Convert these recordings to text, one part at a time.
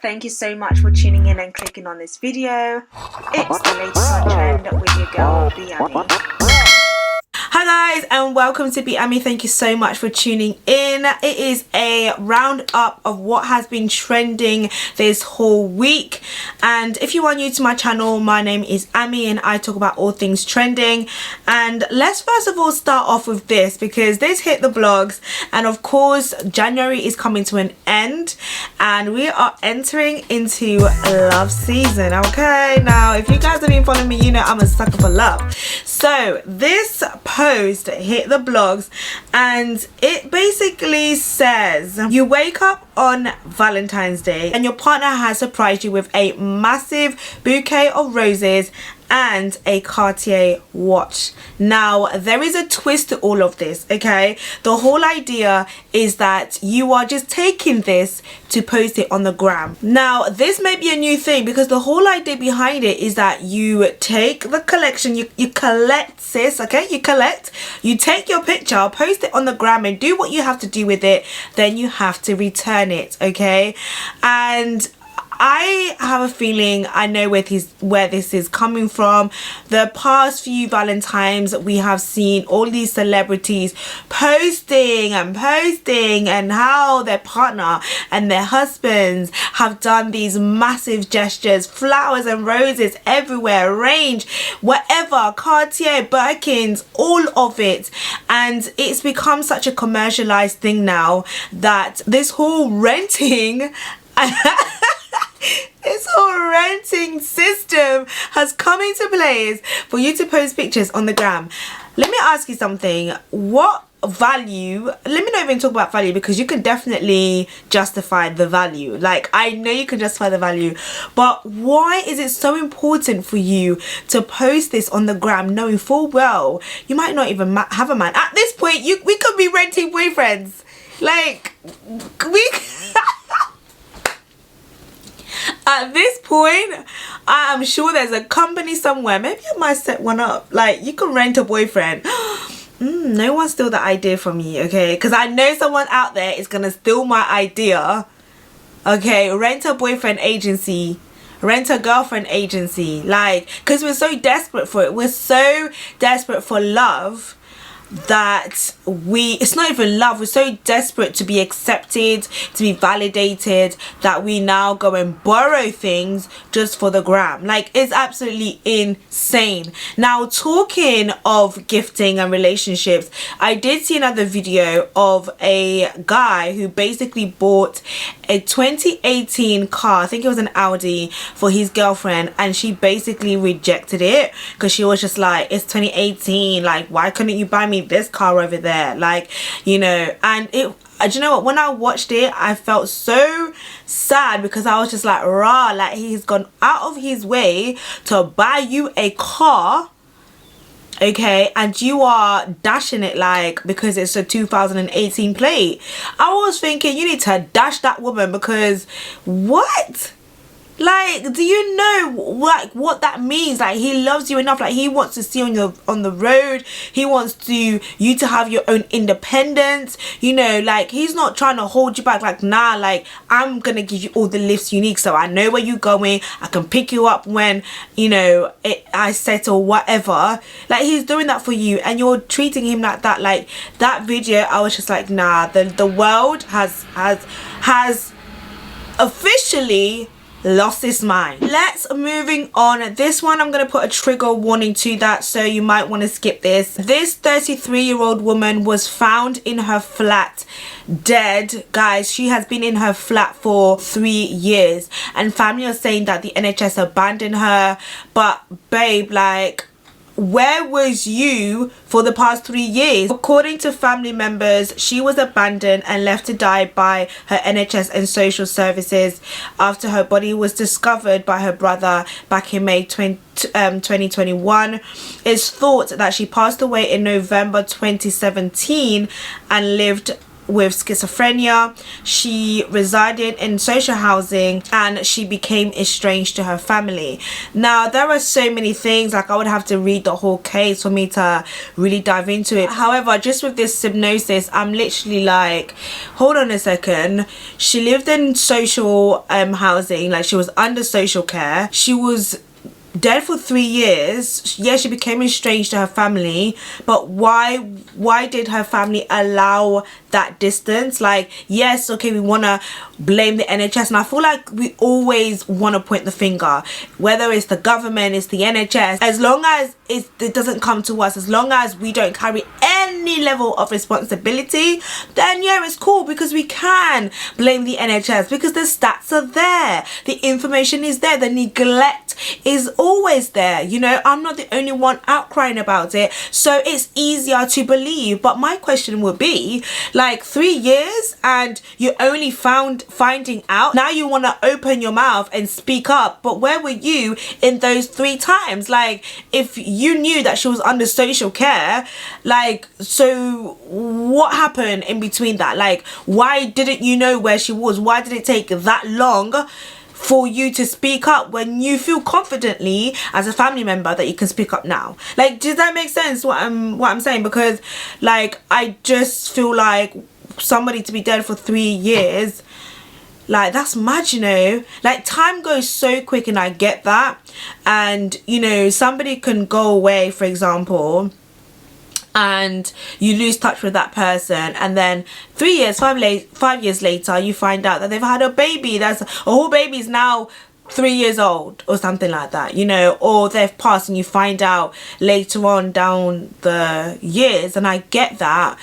Thank you so much for tuning in and clicking on this video. It's the latest on trend with your girl, BeAmi. Hi guys, and welcome to BeAmi. Thank you so much for tuning in. It is a roundup of what has been trending this whole week. And if you are new to my channel, my name is Ami and I talk about all things trending. And let's first of all start off with this, because this hit the blogs, and of course January is coming to an end and we are entering into love season. Okay, now if you guys have been following me, you know I'm a sucker for love. So this post hit the blogs and it basically says, you wake up on Valentine's Day and your partner has surprised you with a massive bouquet of roses and a Cartier watch. Now there is a twist to all of this, okay? The whole idea is that you are just taking this to post it on the gram. Now this may be a new thing, because the whole idea behind it is that you take the collection, you collect, sis, okay? You take your picture, post it on the gram and do what you have to do with it, then you have to return it, okay? And I have a feeling I know where this is coming from. The past few Valentines, we have seen all these celebrities posting and how their partner and their husbands have done these massive gestures, flowers and roses everywhere, range, whatever, Cartier, Birkins, all of it. And it's become such a commercialized thing now that this whole renting this whole renting system has come into place for you to post pictures on the gram. Let me ask you something. What value, let me not even talk about value, because you can definitely justify the value. Like, I know you can justify the value, but why is it so important for you to post this on the gram knowing full well you might not even have a man? At this point, we could be renting boyfriends. Like, we at this point, I am sure there's a company somewhere. Maybe I might set one up. Like, you can rent a boyfriend. No one steal that idea from me, okay? Because I know someone out there is going to steal my idea. Okay, rent a boyfriend agency. Rent a girlfriend agency. Like, because we're so desperate for it. We're so desperate for love that it's not even love, we're so desperate to be accepted, to be validated, that we now go and borrow things just for the gram. Like, it's absolutely insane. Now, talking of gifting and relationships, I did see another video of a guy who basically bought a 2018 car, I think it was an Audi, for his girlfriend, and she basically rejected it because she was just like, it's 2018, like, why couldn't you buy me this car over there? Like, you know. And it, do you know what, when I watched it, I felt so sad, because I was just like, rah, like, he's gone out of his way to buy you a car, okay, and you are dashing it, like, because it's a 2018 plate. I was thinking, you need to dash that woman, because what? Like, do you know like what that means? Like, he loves you enough, like, he wants to see you on the road, he wants you to have your own independence, you know. Like, he's not trying to hold you back. Like, nah, like, I'm gonna give you all the lifts you need, so I know where you're going, I can pick you up when, you know, I settle, whatever. Like, he's doing that for you and you're treating him like that. Like, that video, I was just like, nah, the world has officially lost its mind. Let's moving on. This one, I'm gonna put a trigger warning to that, so you might want to skip this. This 33-year-old woman was found in her flat dead. Guys, she has been in her flat for 3 years and family are saying that the NHS abandoned her. But babe, like, where was you for the past 3 years? According to family members, she was abandoned and left to die by her NHS and social services after her body was discovered by her brother back in May 2021. It's thought that she passed away in November 2017 and lived with schizophrenia. She resided in social housing and she became estranged to her family. Now there are so many things, like I would have to read the whole case for me to really dive into it. However, just with this hypnosis, I'm literally like, hold on a second. She lived in social housing, like she was under social care. She was dead for 3 years. Yeah, she became estranged to her family, but why did her family allow that distance? Like, yes, okay, we want to blame the NHS, and I feel like we always want to point the finger, whether it's the government, it's the NHS. As long as it doesn't come to us, as long as we don't carry any level of responsibility, then yeah, it's cool, because we can blame the NHS, because the stats are there, the information is there, the neglect is always there. You know, I'm not the only one outcrying about it, so it's easier to believe. But my question would be, like, 3 years and you're only finding out now, you want to open your mouth and speak up, but where were you in those 3 times? Like, if you knew that she was under social care, like, so what happened in between that? Like, why didn't you know where she was? Why did it take that long for you to speak up when you feel confidently as a family member that you can speak up now? Like, does that make sense what I'm saying? Because, like, I just feel like somebody to be dead for 3 years, like, that's mad, you know? Like, time goes so quick, and I get that. And, you know, somebody can go away, for example, and you lose touch with that person, and then 3 years, 5 years later, you find out that they've had a baby. That's a whole baby's now 3 years old or something like that, you know, or they've passed and you find out later on down the years. And I get that,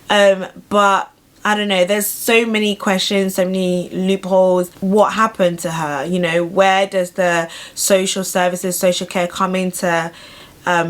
but I don't know, there's so many questions, so many loopholes. What happened to her? You know, where does the social services, social care come into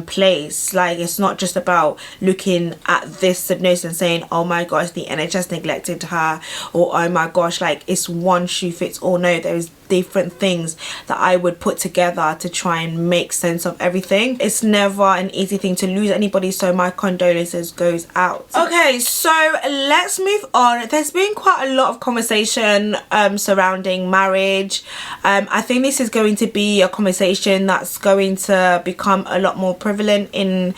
place? Like, it's not just about looking at this hypnosis and saying, oh my gosh, the NHS neglected her, or oh my gosh, like, it's one shoe fits all. No, there's different things that I would put together to try and make sense of everything. It's never an easy thing to lose anybody, so my condolences goes out. Okay, so let's move on. There's been quite a lot of conversation surrounding marriage. I think this is going to be a conversation that's going to become a lot more prevalent in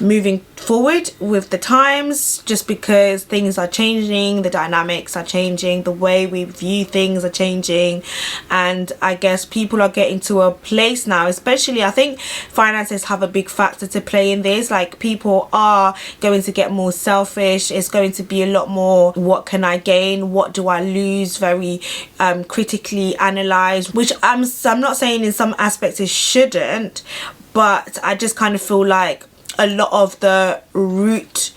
moving forward with the times, just because things are changing, the dynamics are changing, the way we view things are changing, and I guess people are getting to a place now, especially I think finances have a big factor to play in this. Like, people are going to get more selfish. It's going to be a lot more, what can I gain, what do I lose, very critically analysed, which I'm not saying in some aspects it shouldn't, but I just kind of feel like a lot of the root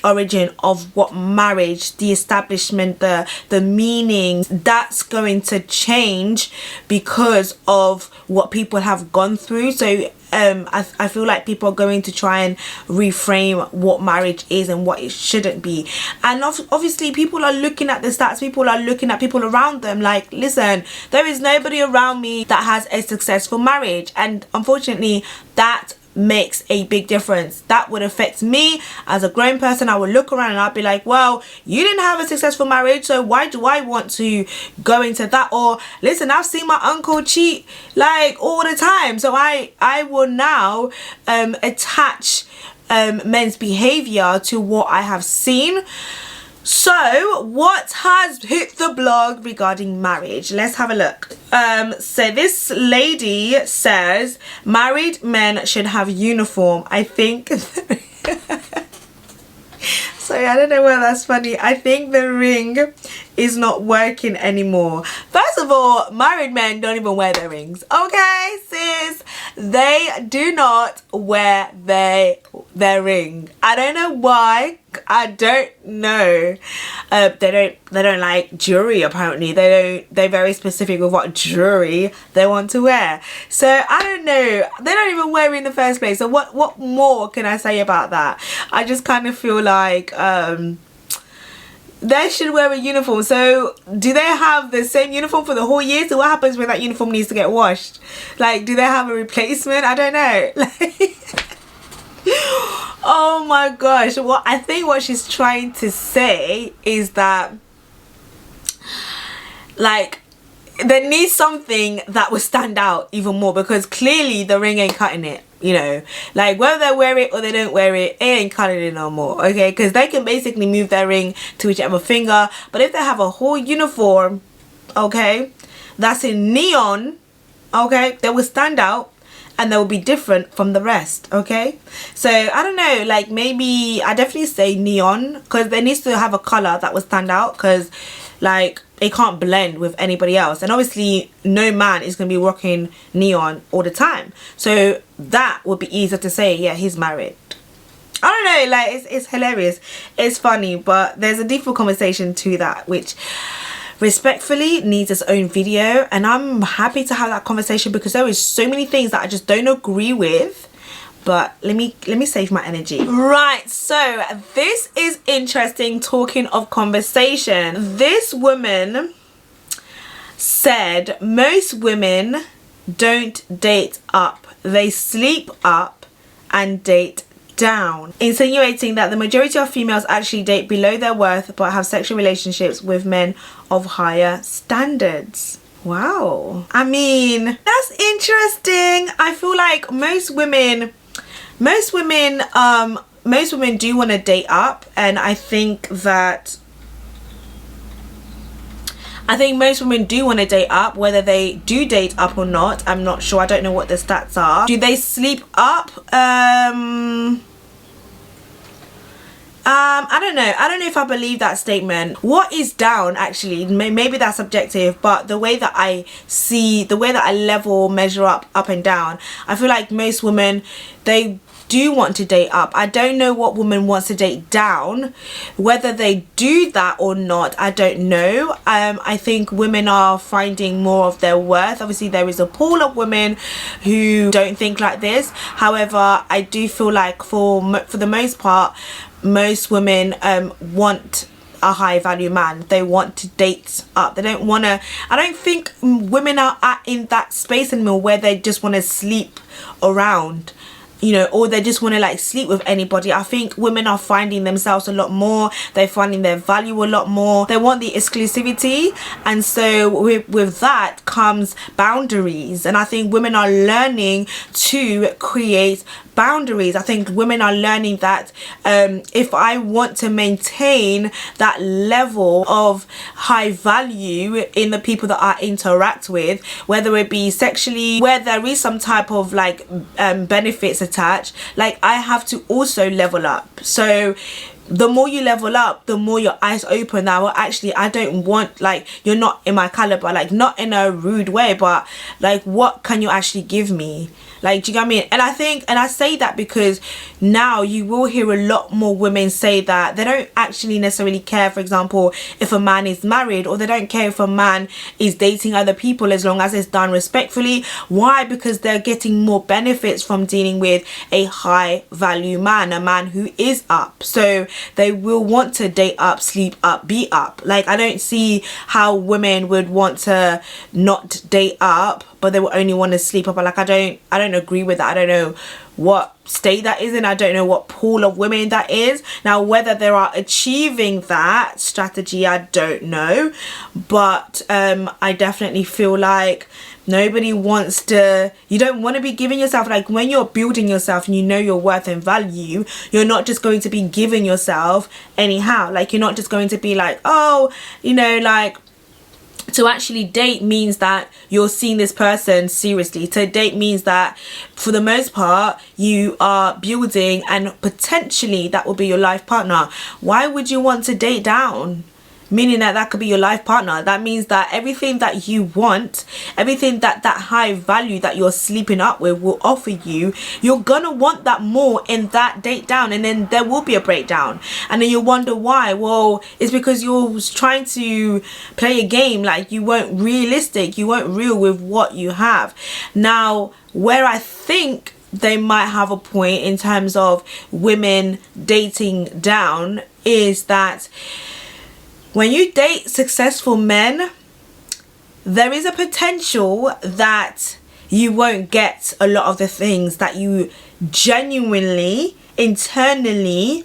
origin of what marriage, the establishment, the meaning, that's going to change because of what people have gone through. So I feel like people are going to try and reframe what marriage is and what it shouldn't be. And obviously people are looking at the stats, people are looking at people around them like, listen, there is nobody around me that has a successful marriage, and unfortunately that makes a big difference. That would affect me as a grown person. I would look around and I'd be like, well, you didn't have a successful marriage, so why do I want to go into that? Or listen, I've seen my uncle cheat like all the time, so I will now attach men's behavior to what I have seen. So what has hit the blog regarding marriage? Let's have a look. So this lady says married men should have uniform. I think sorry, I don't know whether that's funny. I think the ring is not working anymore. First of all, married men don't even wear their rings. Okay, sis, they do not wear their ring. I don't know why. I don't know. They don't like jewelry. Apparently, they're very specific with what jewelry they want to wear. So I don't know. They don't even wear it in the first place. So what more can I say about that? I just kind of feel like they should wear a uniform. So do they have the same uniform for the whole year? So what happens when that uniform needs to get washed? Like, do they have a replacement? I don't know. Like, Oh my gosh, I think what she's trying to say is that, like, there needs something that will stand out even more, because clearly the ring ain't cutting it, you know. Like, whether they wear it or they don't wear it, it ain't cutting it no more, okay? Because they can basically move their ring to whichever finger, but if they have a whole uniform, okay, that's in neon, okay, they will stand out and they will be different from the rest, okay? So I don't know, like, maybe I definitely say neon, because there needs to have a color that will stand out, because like it can't blend with anybody else, and obviously no man is going to be rocking neon all the time, so that would be easier to say, yeah, he's married. I don't know, like, it's hilarious, it's funny, but there's a deeper conversation to that which respectfully needs its own video, and I'm happy to have that conversation because there is so many things that I just don't agree with. But let me save my energy. Right, so this is interesting. Talking of conversation, this woman said most women don't date up, they sleep up and date down, insinuating that the majority of females actually date below their worth but have sexual relationships with men of higher standards. Wow, I mean, that's interesting. I feel like most women do want to date up, and I think most women do want to date up. Whether they do date up or not, I'm not sure. I don't know what the stats are. Do they sleep up? I don't know. I don't know if I believe that statement. What is down, actually? Maybe that's subjective, but the way that I see, the way that I level measure up and down, I feel like most women, they do want to date up. I don't know what woman wants to date down. Whether they do that or not, I don't know. I think women are finding more of their worth. Obviously there is a pool of women who don't think like this. However, I do feel like for the most part, most women want a high value man. They want to date up. They don't want to, I don't think women are in that space anymore where they just want to sleep around, you know, or they just want to like sleep with anybody. I think women are finding themselves a lot more. They're finding their value a lot more. They want the exclusivity, and so with that comes boundaries, and I think women are learning to create boundaries. I think women are learning that if I want to maintain that level of high value in the people that I interact with, whether it be sexually, where there is some type of like benefits attached, like I have to also level up. So the more you level up, the more your eyes open that, well, actually I don't want, like, you're not in my caliber, like not in a rude way, but like what can you actually give me? Like, do you get what I mean? And I think, and I say that because now you will hear a lot more women say that they don't actually necessarily care, for example, if a man is married, or they don't care if a man is dating other people as long as it's done respectfully. Why? Because they're getting more benefits from dealing with a high value man, a man who is up. So they will want to date up, sleep up, be up. Like, I don't see how women would want to not date up but they will only want to sleep up. Like, I don't agree with that. I don't know what state that is in. I don't know what pool of women that is. Now, whether they are achieving that strategy, I don't know, but I definitely feel like nobody wants to, you don't want to be giving yourself, like when you're building yourself and you know your worth and value, you're not just going to be giving yourself anyhow. Like, you're not just going to be like, oh, you know, like, to actually date means that you're seeing this person seriously. To date means that for the most part you are building, and potentially that will be your life partner. Why would you want to date down? Meaning that could be your life partner. That means that everything that you want, everything that high value that you're sleeping up with will offer you, you're gonna want that more in that date down, and then there will be a breakdown, and then you wonder why. Well, it's because you're trying to play a game. Like, you weren't realistic, you weren't real with what you have. Now, where I think they might have a point in terms of women dating down is that when you date successful men, there is a potential that you won't get a lot of the things that you genuinely internally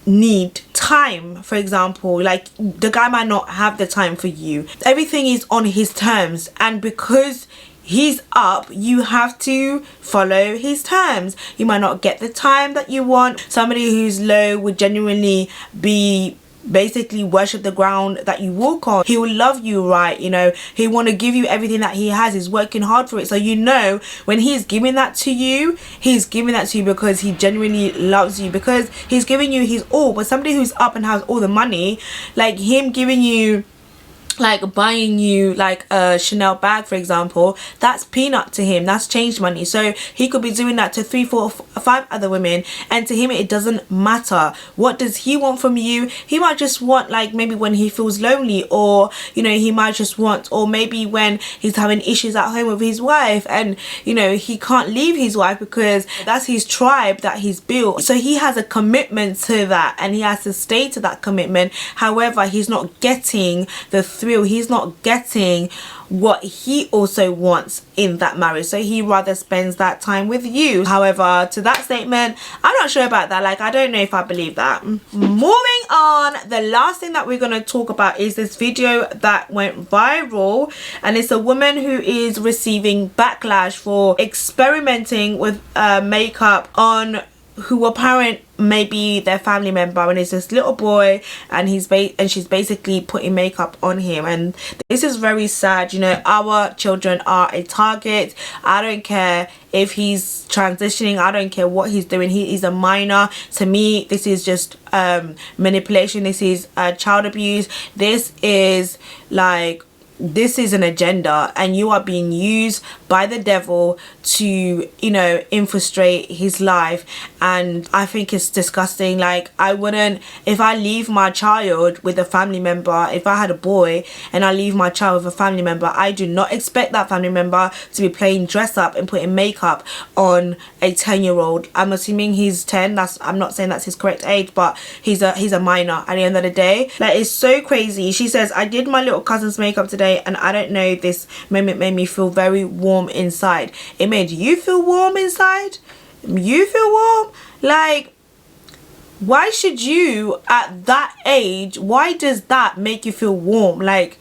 need time. For example, like the guy might not have the time for you. Everything is on his terms, and because he's up, you have to follow his terms. You might not get the time that you want. Somebody who's low would genuinely be basically worship the ground that you walk on. He will love you, right? You know, he want to give you everything that he has. He's working hard for it. So you know, when he's giving that to you, he's giving that to you because he genuinely loves you, because he's giving you his all. But somebody who's up and has all the money, like him giving you, like buying you like a Chanel bag, for example, that's peanut to him. That's change money. So he could be doing that to 3, 4, 5 other women, and to him it doesn't matter. What does he want from you? He might just want, like, maybe when he feels lonely, or you know, he might just want, or maybe when he's having issues at home with his wife, and you know, he can't leave his wife because that's his tribe that he's built. So he has a commitment to that, and he has to stay to that commitment. However, he's not getting the thrill, he's not getting what he also wants in that marriage, so he rather spends that time with you. However, to that statement, I'm not sure about that. Like, I don't know if I believe that. Moving on, the last thing that we're going to talk about is this video that went viral, and it's a woman who is receiving backlash for experimenting with makeup on who apparent maybe their family member, and it's this little boy, and she's basically putting makeup on him. And this is very sad. You know, our children are a target. I don't care if he's transitioning, I don't care what he's doing, he is a minor. To me, this is just manipulation. This is child abuse. This is like, this is an agenda, and you are being used by the devil to, you know, infiltrate his life. And I think it's disgusting. Like, I wouldn't, if I leave my child with a family member, if I had a boy and I leave my child with a family member, I do not expect that family member to be playing dress up and putting makeup on a 10-year-old. I'm assuming he's 10. I'm not saying that's his correct age, but he's a minor at the end of the day. Like, it's so crazy. She says, I did my little cousin's makeup today, and I don't know, this moment made me feel very warm inside. It made you feel warm inside? You feel warm? Like, why should you at that age, why does that make you feel warm? Like,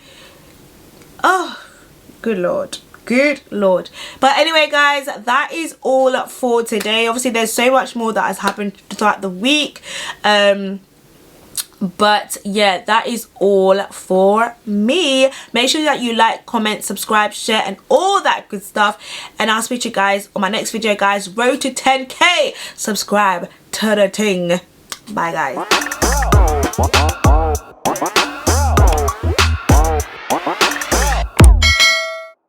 oh, good lord, good lord. But anyway, guys, that is all for today. Obviously, there's so much more that has happened throughout the week, but yeah, that is all for me. Make sure that you like, comment, subscribe, share, and all that good stuff, and I'll speak to you guys on my next video, guys. Road to 10k. Subscribe to the ting. Bye, guys.